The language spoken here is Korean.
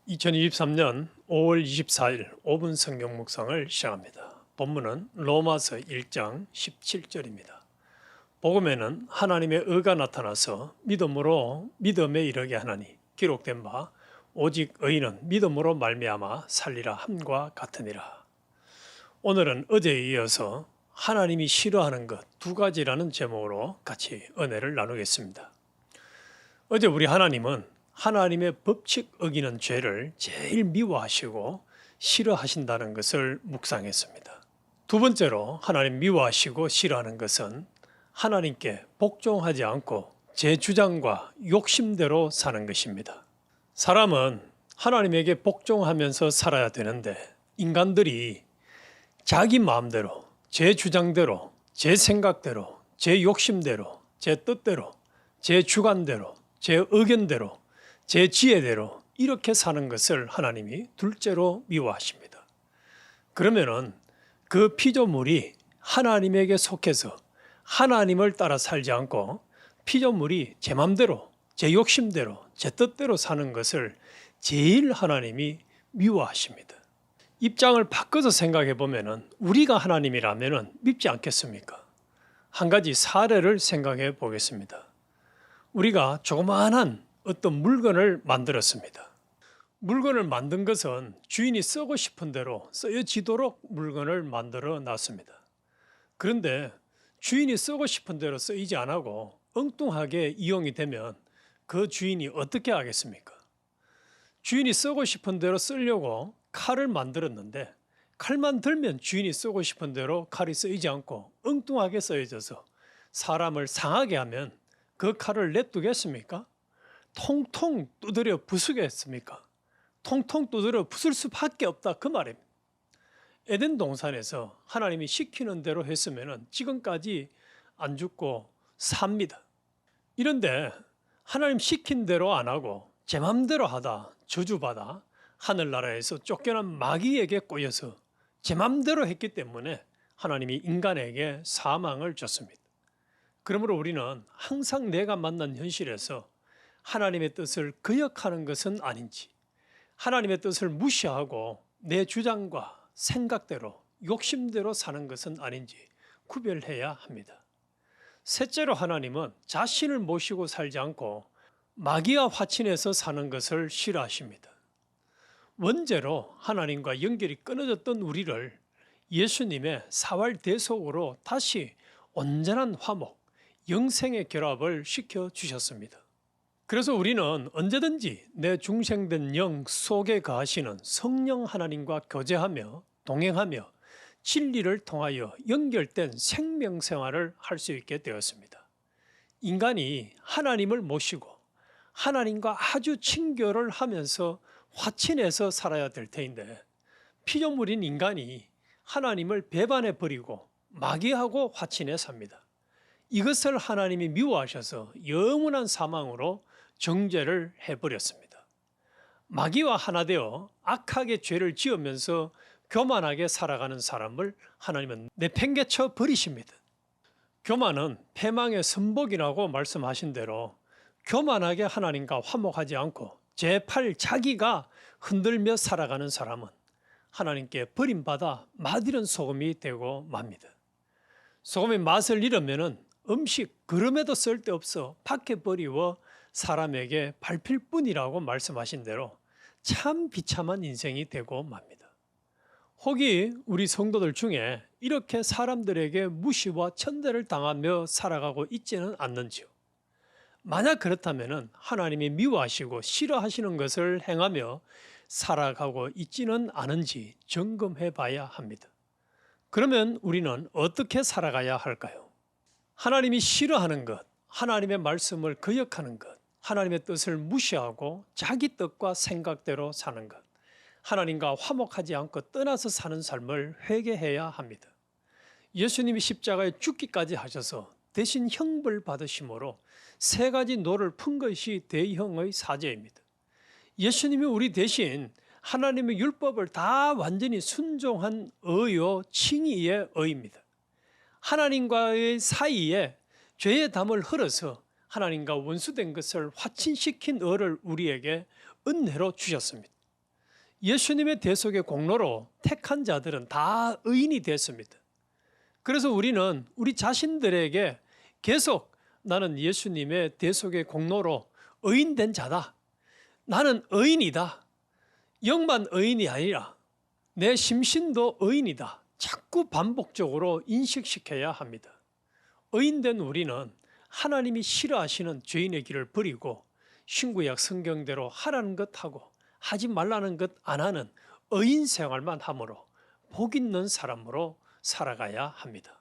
2023년 5월 24일 5분 성경 묵상을 시작합니다. 본문은 로마서 1장 17절입니다. 복음에는 하나님의 의가 나타나서 믿음으로 믿음에 이르게 하나니 기록된 바 오직 의인은 믿음으로 말미암아 살리라 함과 같으니라. 오늘은 어제에 이어서 하나님이 싫어하는 것 두 가지라는 제목으로 같이 은혜를 나누겠습니다. 어제 우리 하나님은 하나님의 법칙 어기는 죄를 제일 미워하시고 싫어하신다는 것을 묵상했습니다. 두 번째로 하나님 미워하시고 싫어하는 것은 하나님께 복종하지 않고 제 주장과 욕심대로 사는 것입니다. 사람은 하나님에게 복종하면서 살아야 되는데 인간들이 자기 마음대로, 제 주장대로, 제 생각대로, 제 욕심대로, 제 뜻대로, 제 주관대로, 제 의견대로, 제 지혜대로 이렇게 사는 것을 하나님이 둘째로 미워하십니다. 그러면은 그 피조물이 하나님에게 속해서 하나님을 따라 살지 않고 피조물이 제 맘대로, 제 욕심대로, 제 뜻대로 사는 것을 제일 하나님이 미워하십니다. 입장을 바꿔서 생각해 보면은 우리가 하나님이라면은 밉지 않겠습니까? 한 가지 사례를 생각해 보겠습니다. 우리가 조그마한 어떤 물건을 만들었습니다. 물건을 만든 것은 주인이 쓰고 싶은 대로 쓰여지도록 물건을 만들어 놨습니다. 그런데 주인이 쓰고 싶은 대로 쓰이지 않고 엉뚱하게 이용이 되면 그 주인이 어떻게 하겠습니까? 주인이 쓰고 싶은 대로 쓰려고 칼을 만들었는데 칼만 들면 주인이 쓰고 싶은 대로 칼이 쓰이지 않고 엉뚱하게 쓰여져서 사람을 상하게 하면 그 칼을 냅두겠습니까? 통통 두드려 부수겠습니까? 통통 두드려 부술 수밖에 없다 그 말입니다. 에덴 동산에서 하나님이 시키는 대로 했으면 지금까지 안 죽고 삽니다. 이런데 하나님 시킨 대로 안 하고 제 맘대로 하다 저주받아 하늘나라에서 쫓겨난 마귀에게 꼬여서 제 맘대로 했기 때문에 하나님이 인간에게 사망을 줬습니다. 그러므로 우리는 항상 내가 만난 현실에서 하나님의 뜻을 거역하는 것은 아닌지, 하나님의 뜻을 무시하고 내 주장과 생각대로 욕심대로 사는 것은 아닌지 구별해야 합니다. 셋째로 하나님은 자신을 모시고 살지 않고 마귀와 화친해서 사는 것을 싫어하십니다. 원죄로 하나님과 연결이 끊어졌던 우리를 예수님의 사활대속으로 다시 온전한 화목, 영생의 결합을 시켜주셨습니다. 그래서 우리는 언제든지 내 중생된 영 속에 거하시는 성령 하나님과 교제하며 동행하며 진리를 통하여 연결된 생명생활을 할 수 있게 되었습니다. 인간이 하나님을 모시고 하나님과 아주 친교를 하면서 화친해서 살아야 될 터인데 피조물인 인간이 하나님을 배반해 버리고 마귀하고 화친해 삽니다. 이것을 하나님이 미워하셔서 영원한 사망으로 정죄를 해버렸습니다. 마귀와 하나 되어 악하게 죄를 지으면서 교만하게 살아가는 사람을 하나님은 내팽개쳐 버리십니다. 교만은 패망의 선복이라고 말씀하신 대로 교만하게 하나님과 화목하지 않고 제8 자기가 흔들며 살아가는 사람은 하나님께 버림받아 맛이른 소금이 되고 맙니다. 소금의 맛을 잃으면 음식 그름에도 쓸데없어 밖에 버리워 사람에게 밟힐 뿐이라고 말씀하신 대로 참 비참한 인생이 되고 맙니다. 혹이 우리 성도들 중에 이렇게 사람들에게 무시와 천대를 당하며 살아가고 있지는 않는지요? 만약 그렇다면 하나님이 미워하시고 싫어하시는 것을 행하며 살아가고 있지는 않은지 점검해 봐야 합니다. 그러면 우리는 어떻게 살아가야 할까요? 하나님이 싫어하는 것, 하나님의 말씀을 거역하는 것, 하나님의 뜻을 무시하고 자기 뜻과 생각대로 사는 것, 하나님과 화목하지 않고 떠나서 사는 삶을 회개해야 합니다. 예수님이 십자가에 죽기까지 하셔서 대신 형벌 받으심으로 세 가지 노를 푼 것이 대형의 사죄입니다. 예수님이 우리 대신 하나님의 율법을 다 완전히 순종한 의요 칭의의 의입니다. 하나님과의 사이에 죄의 담을 흘어서 하나님과 원수된 것을 화친시킨 의를 우리에게 은혜로 주셨습니다. 예수님의 대속의 공로로 택한 자들은 다 의인이 됐습니다. 그래서 우리는 우리 자신들에게 계속 나는 예수님의 대속의 공로로 의인된 자다. 나는 의인이다. 영만 의인이 아니라 내 심신도 의인이다. 자꾸 반복적으로 인식시켜야 합니다. 의인된 우리는 하나님이 싫어하시는 죄인의 길을 버리고 신구약 성경대로 하라는 것 하고 하지 말라는 것 안 하는 의인 생활만 함으로 복 있는 사람으로 살아가야 합니다.